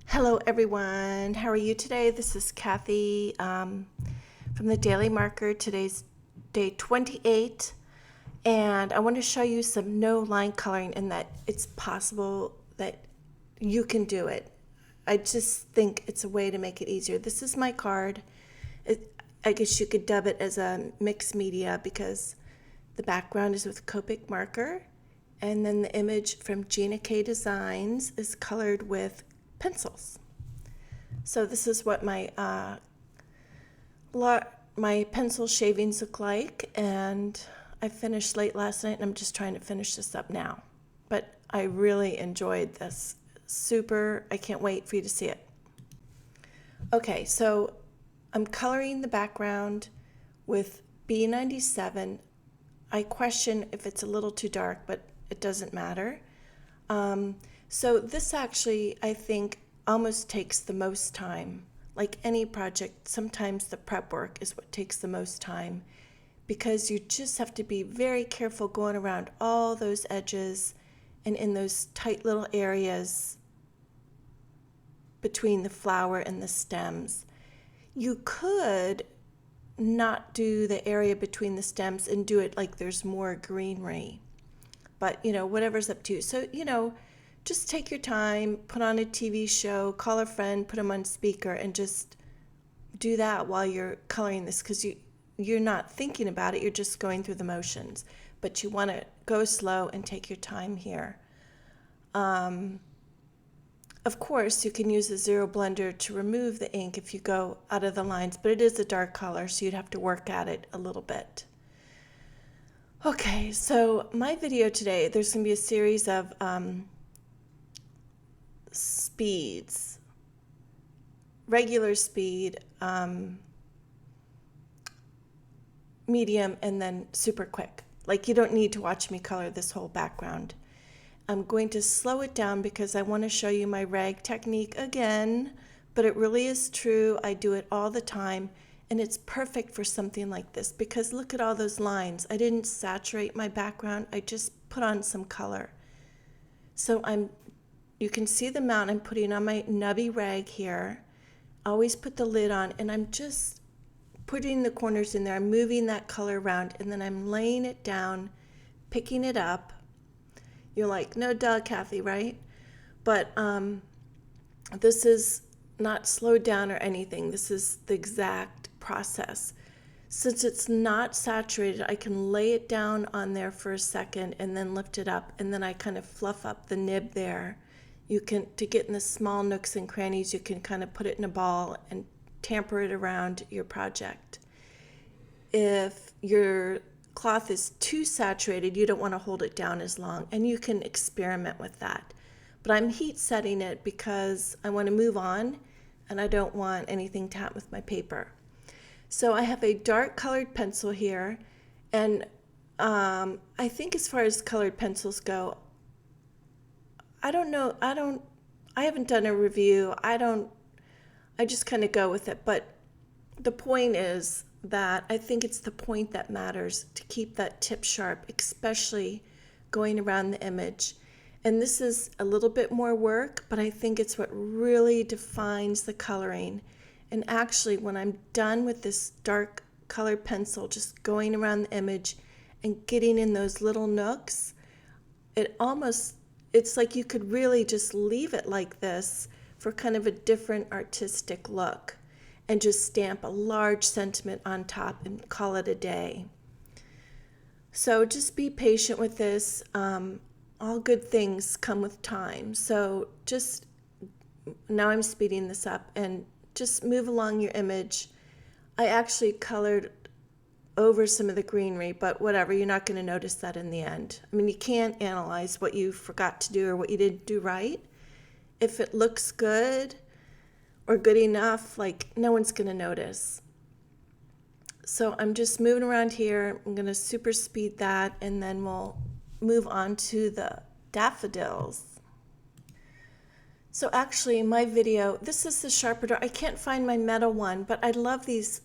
Hello everyone, how are you today? This is Kathy from the Daily Marker. Today's day 28, and I want to show you some no line coloring and that it's possible that you can do it. I just think it's a way to make it easier. This is my card. I guess you could dub it as a mixed media because the background is with Copic marker, and then the image from Gina K Designs is colored with pencils. So this is what my pencil shavings look like, and I finished late last night and I'm just trying to finish this up now. But I really enjoyed this. Super, I can't wait for you to see it. Okay, so I'm coloring the background with B97. I question if it's a little too dark, but it doesn't matter. So this actually, I think, almost takes the most time. Like any project, sometimes the prep work is what takes the most time because you just have to be very careful going around all those edges and in those tight little areas between the flower and the stems. You could not do the area between the stems and do it like there's more greenery. But, whatever's up to you. So, just take your time, put on a TV show, call a friend, put them on speaker, and just do that while you're coloring this because you're not thinking about it. You're just going through the motions. But you want to go slow and take your time here. Of course, you can use a zero blender to remove the ink if you go out of the lines, but it is a dark color, so you'd have to work at it a little bit. Okay, so my video today, there's going to be a series of speeds, regular speed, medium, and then super quick. Like you don't need to watch me color this whole background. I'm going to slow it down because I want to show you my rag technique again, but it really is true. I do it all the time. And it's perfect for something like this because look at all those lines. I didn't saturate my background. I just put on some color. So you can see the amount I'm putting on my nubby rag here. Always put the lid on, and I'm just putting the corners in there. I'm moving that color around, and then I'm laying it down, picking it up. You're like, no duh, Kathy, right? But this is not slowed down or anything. This is the exact process. Since it's not saturated, I can lay it down on there for a second and then lift it up, and then I kind of fluff up the nib there. You can, to get in the small nooks and crannies, you can kind of put it in a ball and tamper it around your project. If your cloth is too saturated, you don't want to hold it down as long, and you can experiment with that. But I'm heat setting it because I want to move on and I don't want anything to happen with my paper. So I have a dark colored pencil here, and I think as far as colored pencils go, I don't know, I haven't done a review. I just kind of go with it. But the point is that I think it's the point that matters to keep that tip sharp, especially going around the image. And this is a little bit more work, but I think it's what really defines the coloring. And actually, when I'm done with this dark colored pencil, just going around the image and getting in those little nooks, it's like you could really just leave it like this for kind of a different artistic look and just stamp a large sentiment on top and call it a day. So just be patient with this. All good things come with time. So just now I'm speeding this up and just move along your image. I actually colored over some of the greenery, but whatever, you're not going to notice that in the end. I mean, you can't analyze what you forgot to do or what you didn't do right. If it looks good or good enough, like no one's going to notice. So I'm just moving around here. I'm going to super speed that, and then we'll move on to the daffodils. So actually my video, this is the sharper dark. I can't find my metal one, but I love these.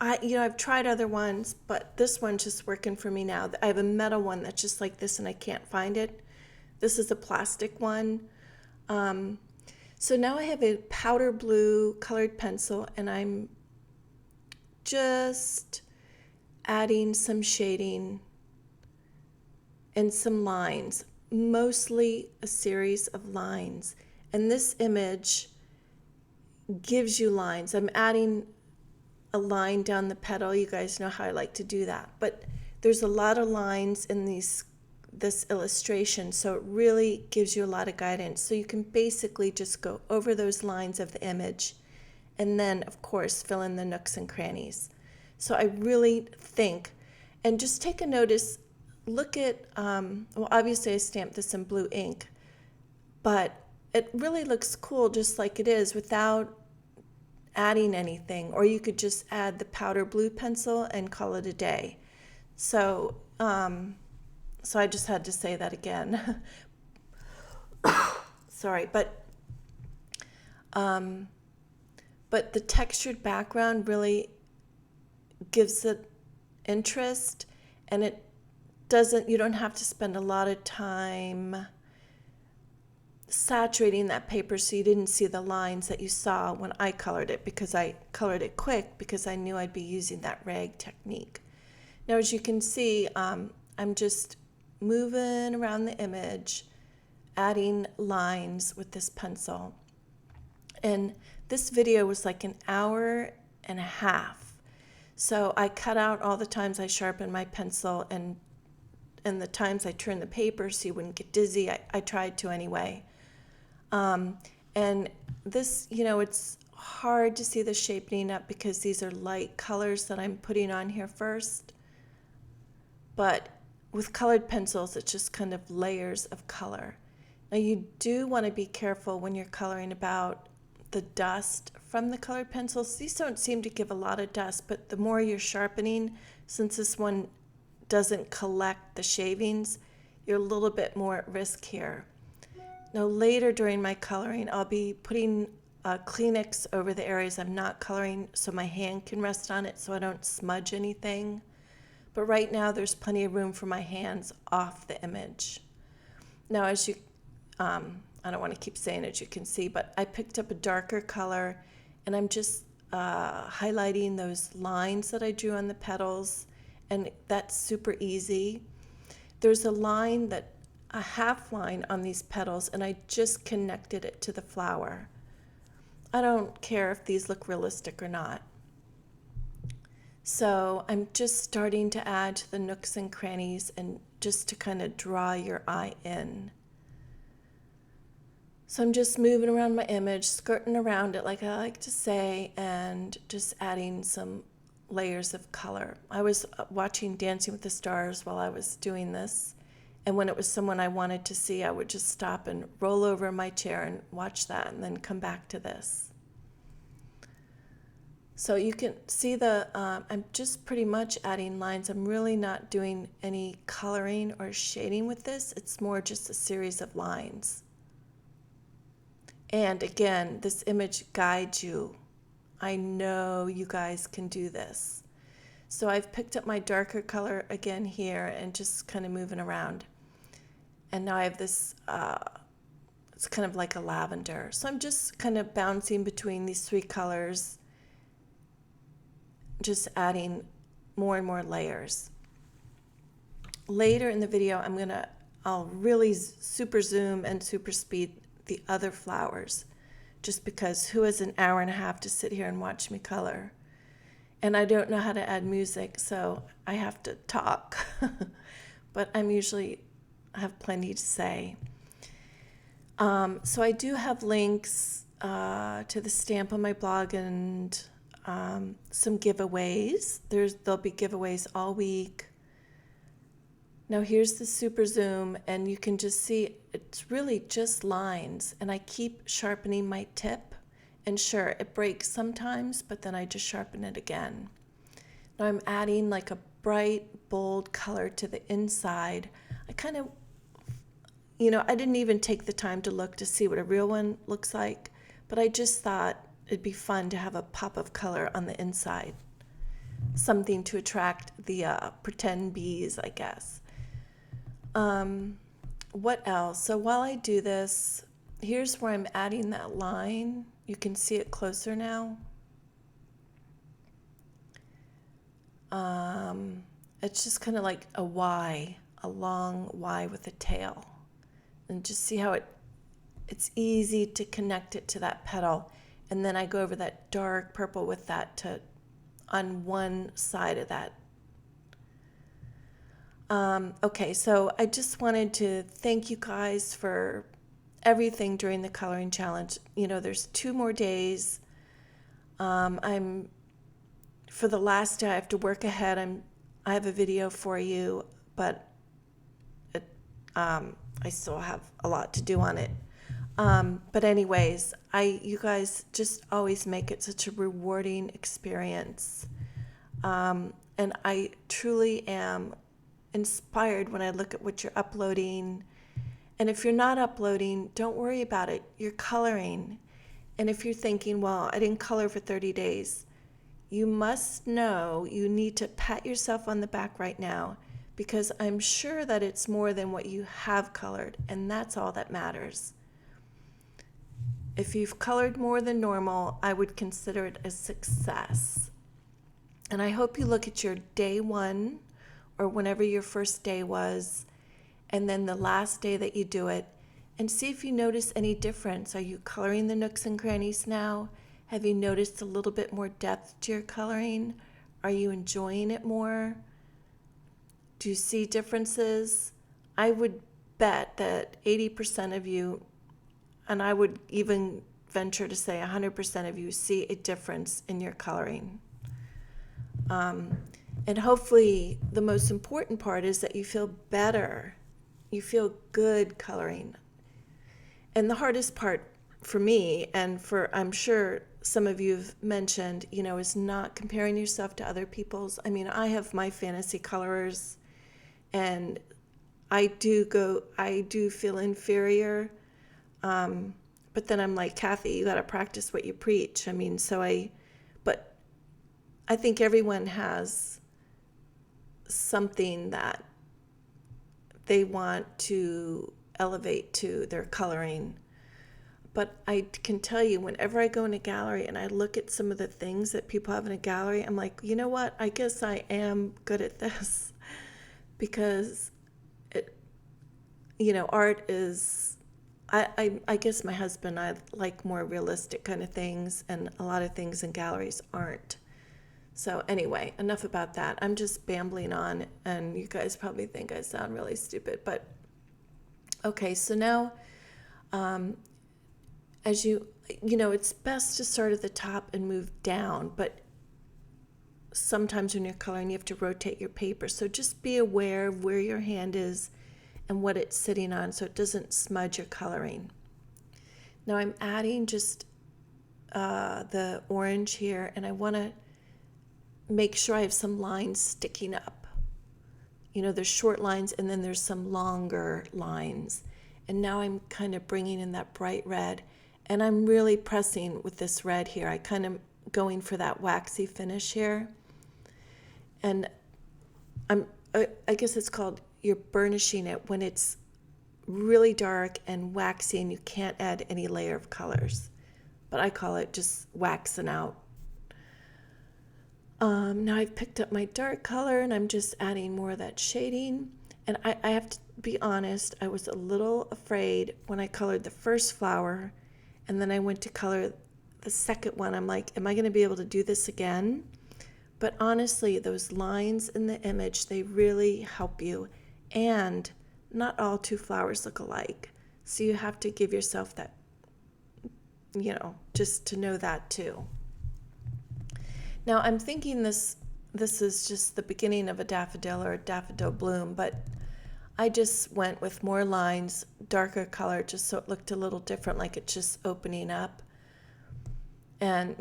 I've tried other ones, but this one's just working for me now. I have a metal one that's just like this and I can't find it. This is a plastic one. So now I have a powder blue colored pencil, and I'm just adding some shading and some lines, mostly a series of lines. And this image gives you lines. I'm adding a line down the petal. You guys know how I like to do that. But there's a lot of lines in this illustration, so it really gives you a lot of guidance. So you can basically just go over those lines of the image and then, of course, fill in the nooks and crannies. So I really think, and just take a notice, look at, well, obviously I stamped this in blue ink, but it really looks cool just like it is without adding anything. Or you could just add the powder blue pencil and call it a day. So, so I just had to say that again. Sorry, but the textured background really gives it interest, and it doesn't, you don't have to spend a lot of time saturating that paper so you didn't see the lines that you saw when I colored it, because I colored it quick because I knew I'd be using that rag technique. Now, as you can see, I'm just moving around the image, adding lines with this pencil. And this video was like an hour and a half. So I cut out all the times I sharpened my pencil and the times I turned the paper so you wouldn't get dizzy. I tried to anyway. And this, it's hard to see the shaping up because these are light colors that I'm putting on here first. But with colored pencils, it's just kind of layers of color. Now you do want to be careful when you're coloring about the dust from the colored pencils. These don't seem to give a lot of dust, but the more you're sharpening, since this one doesn't collect the shavings, you're a little bit more at risk here. Now later during my coloring, I'll be putting Kleenex over the areas I'm not coloring so my hand can rest on it so I don't smudge anything. But right now there's plenty of room for my hands off the image. Now as you, I don't want to keep saying it, you can see, but I picked up a darker color and I'm just highlighting those lines that I drew on the petals, and that's super easy. There's a half line on these petals, and I just connected it to the flower. I don't care if these look realistic or not. So I'm just starting to add to the nooks and crannies and just to kind of draw your eye in. So I'm just moving around my image, skirting around it like I like to say, and just adding some layers of color. I was watching Dancing with the Stars while I was doing this, and when it was someone I wanted to see, I would just stop and roll over in my chair and watch that and then come back to this. So you can see I'm just pretty much adding lines. I'm really not doing any coloring or shading with this. It's more just a series of lines. And again, this image guides you. I know you guys can do this. So I've picked up my darker color again here and just kind of moving around. And now I have this, it's kind of like a lavender. So I'm just kind of bouncing between these three colors, just adding more and more layers. Later in the video, I'll really super zoom and super speed the other flowers, just because who has an hour and a half to sit here and watch me color? And I don't know how to add music, so I have to talk. But I have plenty to say. So I do have links to the stamp on my blog and some giveaways. There'll be giveaways all week. Now here's the super zoom, and you can just see it's really just lines, and I keep sharpening my tip, and sure, it breaks sometimes, but then I just sharpen it again. Now I'm adding like a bright, bold color to the inside. I kind of, I didn't even take the time to look to see what a real one looks like, but I just thought it'd be fun to have a pop of color on the inside. Something to attract the pretend bees, I guess. What else? So while I do this, here's where I'm adding that line. You can see it closer now. It's just kind of like a Y, a long Y with a tail. And just see how it's easy to connect it to that petal. And then I go over that dark purple with that on one side of that. Okay, so I just wanted to thank you guys for everything during the coloring challenge. You know, there's 2 more days. For the last day, I have to work ahead. I have a video for you, but I still have a lot to do on it. But anyways, you guys just always make it such a rewarding experience. And I truly am inspired when I look at what you're uploading. And if you're not uploading, don't worry about it. You're coloring. And if you're thinking, well, I didn't color for 30 days, you must know you need to pat yourself on the back right now, because I'm sure that it's more than what you have colored, and that's all that matters. If you've colored more than normal, I would consider it a success. And I hope you look at your day 1 or whenever your first day was, and then the last day that you do it, and see if you notice any difference. Are you coloring the nooks and crannies now? Have you noticed a little bit more depth to your coloring? Are you enjoying it more? Do you see differences? I would bet that 80% of you, and I would even venture to say 100% of you, see a difference in your coloring. And hopefully the most important part is that you feel better. You feel good coloring. And the hardest part for me, and for I'm sure some of you have mentioned, is not comparing yourself to other people's. I mean, I have my fantasy colorers, and I do feel inferior. But then I'm like, Kathy, you got to practice what you preach. I mean, but I think everyone has something that they want to elevate to their coloring. But I can tell you, whenever I go in a gallery and I look at some of the things that people have in a gallery, I'm like, you know what? I guess I am good at this, because art is, I guess my husband, I like more realistic kind of things, and a lot of things in galleries aren't. So anyway, enough about that. I'm just bambling on, and you guys probably think I sound really stupid, but okay, so now, as it's best to start at the top and move down, but sometimes when you're coloring, you have to rotate your paper. So just be aware of where your hand is and what it's sitting on, so it doesn't smudge your coloring. Now I'm adding just the orange here, and I want to make sure I have some lines sticking up. There's short lines, and then there's some longer lines. And now I'm kind of bringing in that bright red, and I'm really pressing with this red here. I kind of going for that waxy finish here. And I guess it's called, you're burnishing it when it's really dark and waxy and you can't add any layer of colors. But I call it just waxing out. Now I've picked up my dark color, and I'm just adding more of that shading. And I have to be honest, I was a little afraid when I colored the first flower, and then I went to color the second one. I'm like, am I going to be able to do this again? But honestly, those lines in the image, they really help you. And not all 2 flowers look alike. So you have to give yourself that, just to know that too. Now I'm thinking this is just the beginning of a daffodil or a daffodil bloom, but I just went with more lines, darker color, just so it looked a little different, like it's just opening up. And,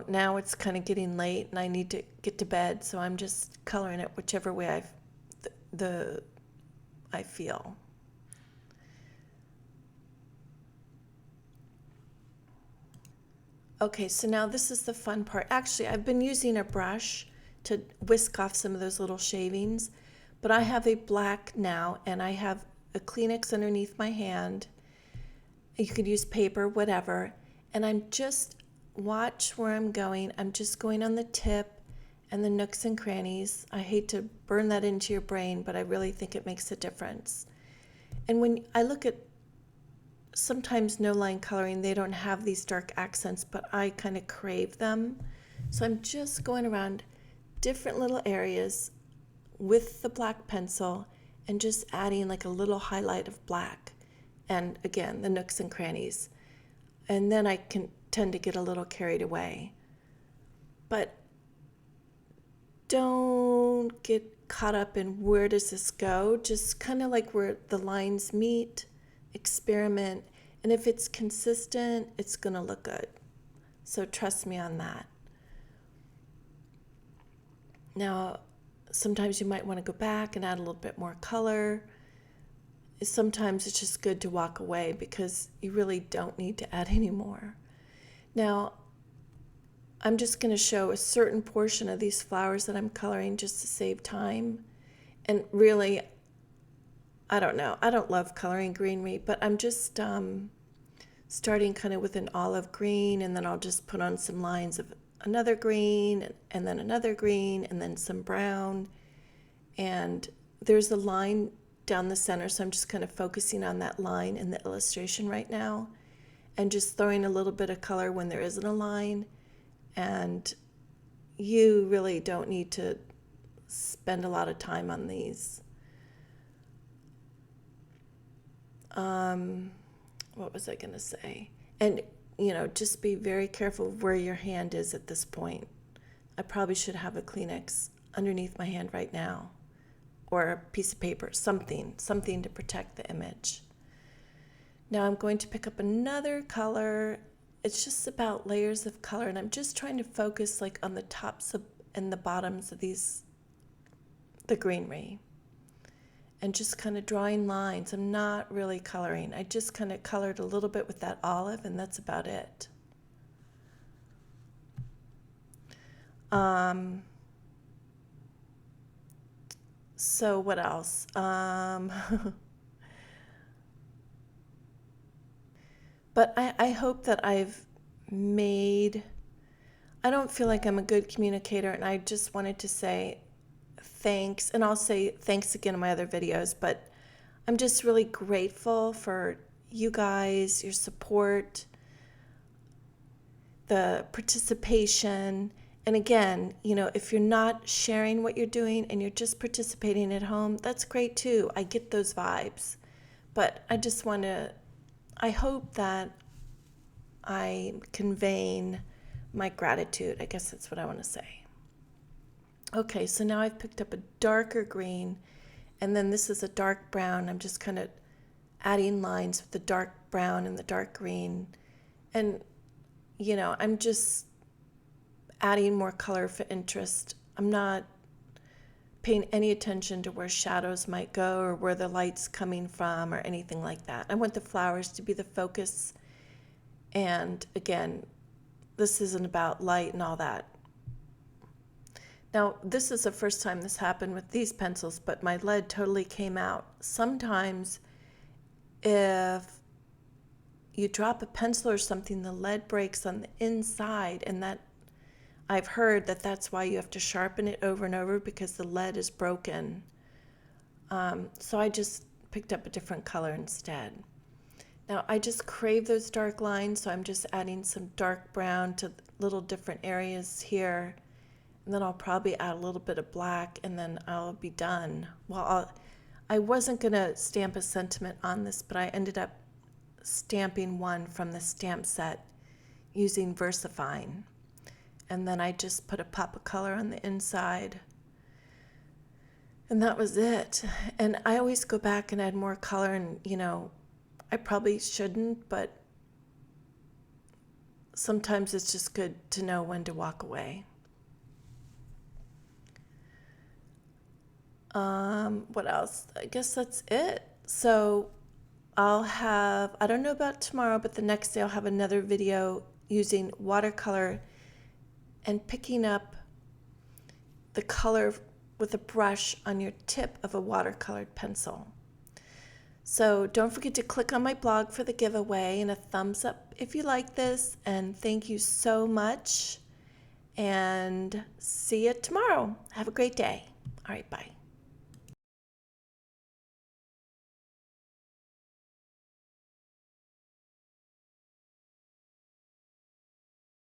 now it's kind of getting late and I need to get to bed, so I'm just coloring it whichever way I feel. Okay, so now this is the fun part. Actually, I've been using a brush to whisk off some of those little shavings, but I have a black now, and I have a Kleenex underneath my hand. You could use paper, whatever. And I'm just, watch where I'm going. I'm just going on the tip and the nooks and crannies. I hate to burn that into your brain, but I really think it makes a difference. And when I look at sometimes no line coloring, they don't have these dark accents, but I kind of crave them. So I'm just going around different little areas with the black pencil and just adding like a little highlight of black. And again, the nooks and crannies. And then I can tend to get a little carried away. But don't get caught up in where does this go. Just kind of like where the lines meet, experiment. And if it's consistent, it's going to look good. So trust me on that. Now, sometimes you might want to go back and add a little bit more color. Sometimes it's just good to walk away because you really don't need to add any more. Now, I'm just going to show a certain portion of these flowers that I'm coloring just to save time. And really, I don't know. I don't love coloring greenery, but I'm just starting kind of with an olive green, and then I'll just put on some lines of another green, and then another green, and then some brown. And there's a line down the center, so I'm just kind of focusing on that line in the illustration right now, and just throwing a little bit of color when there isn't a line. And you really don't need to spend a lot of time on these. What was I going to say? And, just be very careful where your hand is at this point. I probably should have a Kleenex underneath my hand right now, or a piece of paper, something to protect the image. Now I'm going to pick up another color. It's just about layers of color, and I'm just trying to focus like on the tops and the bottoms of the greenery, and just kind of drawing lines. I'm not really coloring. I just kind of colored a little bit with that olive, and that's about it. So what else? But I hope that I don't feel like I'm a good communicator, and I just wanted to say thanks, and I'll say thanks again in my other videos, but I'm just really grateful for you guys, your support, the participation. And again, if you're not sharing what you're doing and you're just participating at home, that's great too. I get those vibes. But I hope that I'm conveying my gratitude. I guess that's what I want to say. Okay, so now I've picked up a darker green, and then this is a dark brown. I'm just kind of adding lines with the dark brown and the dark green. And, I'm just adding more color for interest. I'm not paying any attention to where shadows might go or where the light's coming from or anything like that. I want the flowers to be the focus. And again, this isn't about light and all that. Now, this is the first time this happened with these pencils, but my lead totally came out. Sometimes if you drop a pencil or something, the lead breaks on the inside, and that I've heard that's why you have to sharpen it over and over, because the lead is broken. So I just picked up a different color instead. Now I just crave those dark lines, so I'm just adding some dark brown to little different areas here. And then I'll probably add a little bit of black, and then I'll be done. Well, I wasn't going to stamp a sentiment on this, but I ended up stamping one from the stamp set using VersaFine. And then I just put a pop of color on the inside. And that was it. And I always go back and add more color, and, I probably shouldn't, but sometimes it's just good to know when to walk away. What else? I guess that's it. So I don't know about tomorrow, but the next day I'll have another video using watercolor and picking up the color with a brush on your tip of a watercolored pencil. So don't forget to click on my blog for the giveaway and a thumbs up if you like this. And thank you so much. And see you tomorrow. Have a great day. All right, bye.